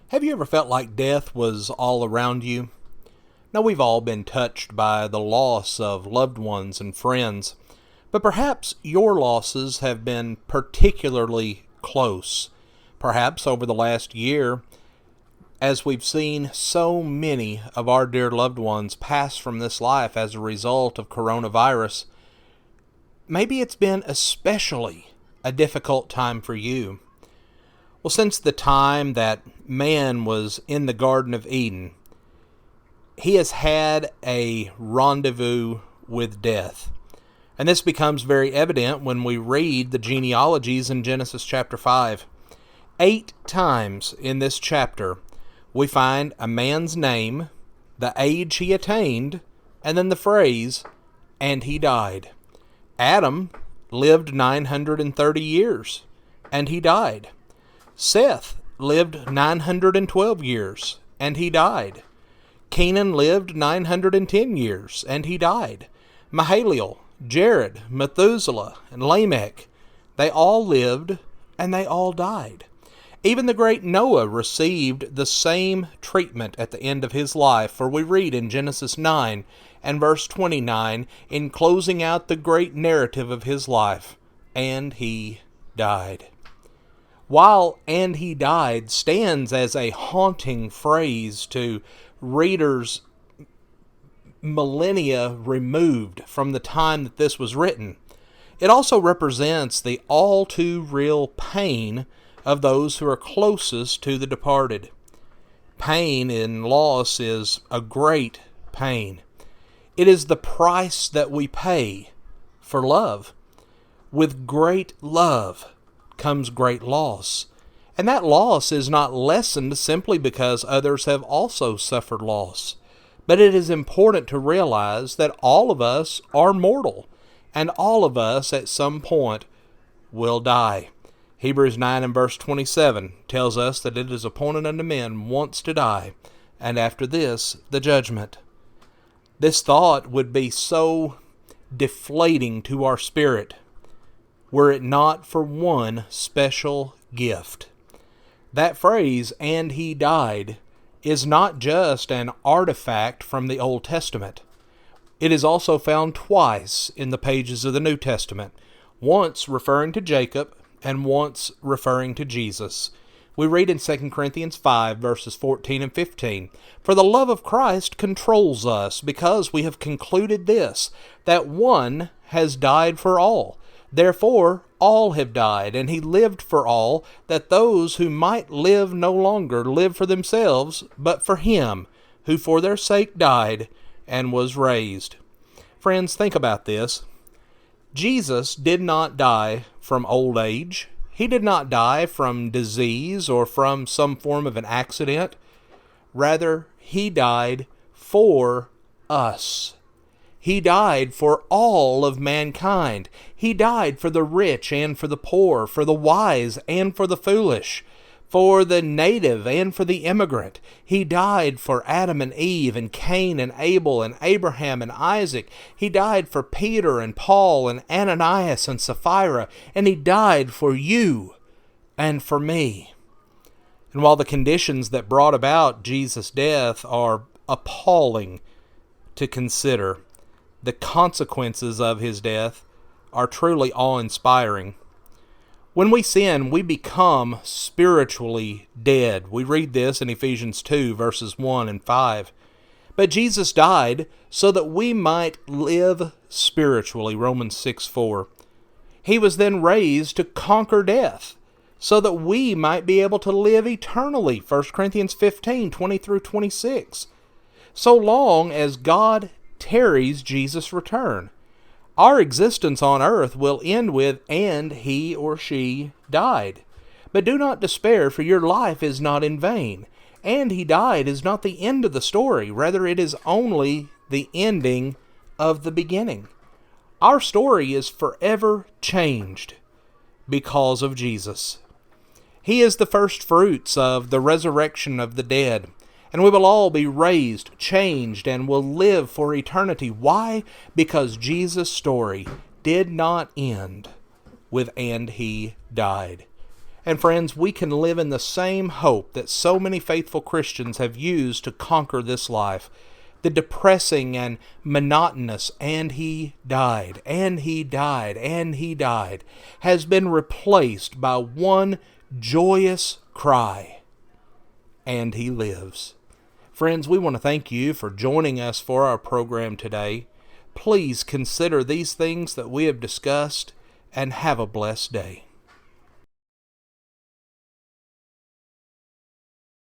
Have you ever felt like death was all around you? Now, we've all been touched by the loss of loved ones and friends, but perhaps your losses have been particularly close. Perhaps over the last year, as we've seen so many of our dear loved ones pass from this life as a result of coronavirus, maybe it's been especially a difficult time for you. Well, since the time that man was in the Garden of Eden, he has had a rendezvous with death. And this becomes very evident when we read the genealogies in Genesis chapter 5. 8 times in this chapter, we find a man's name, the age he attained, and then the phrase, "and he died." Adam lived 930 years, and he died. Seth lived 912 years, and he died. Canaan lived 910 years, and he died. Mahalalel, Jared, Methuselah, and Lamech, they all lived, and they all died. Even the great Noah received the same treatment at the end of his life, for we read in Genesis 9 and verse 29, in closing out the great narrative of his life, "and he died." While "and he died" stands as a haunting phrase to readers millennia removed from the time that this was written, it also represents the all too real pain of those who are closest to the departed. Pain in loss is a great pain. It is the price that we pay for love. With great love comes great loss. And that loss is not lessened simply because others have also suffered loss. But it is important to realize that all of us are mortal, and all of us at some point will die. Hebrews 9 and verse 27 tells us that it is appointed unto men once to die, and after this, the judgment. This thought would be so deflating to our spirit were it not for one special gift. That phrase, "and he died," is not just an artifact from the Old Testament. It is also found twice in the pages of the New Testament, once referring to Jacob and once referring to Jesus. We read in 2 Corinthians 5, verses 14 and 15, "For the love of Christ controls us, because we have concluded this, that one has died for all. Therefore all have died, and he lived for all, that those who might live no longer live for themselves, but for him who for their sake died and was raised." Friends, think about this. Jesus did not die from old age. He did not die from disease or from some form of an accident. Rather, he died for us. He died for all of mankind. He died for the rich and for the poor, for the wise and for the foolish, for the native and for the immigrant. He died for Adam and Eve and Cain and Abel and Abraham and Isaac. He died for Peter and Paul and Ananias and Sapphira. And he died for you and for me. And while the conditions that brought about Jesus' death are appalling to consider, the consequences of his death are truly awe-inspiring. When we sin, we become spiritually dead. We read this in Ephesians 2, verses 1 and 5. But Jesus died so that we might live spiritually, Romans 6:4. He was then raised to conquer death, so that we might be able to live eternally, 1 Corinthians 15, 20 through 26. So long as God tarries Jesus' return, our existence on earth will end with, "and he or she died." But do not despair, for your life is not in vain. "And he died" is not the end of the story. Rather, it is only the ending of the beginning. Our story is forever changed because of Jesus. He is the first fruits of the resurrection of the dead. And we will all be raised, changed, and will live for eternity. Why? Because Jesus' story did not end with "and he died." And friends, we can live in the same hope that so many faithful Christians have used to conquer this life. The depressing and monotonous, "and he died, and he died, and he died," has been replaced by one joyous cry, "and he lives." Friends, we want to thank you for joining us for our program today. Please consider these things that we have discussed, and have a blessed day.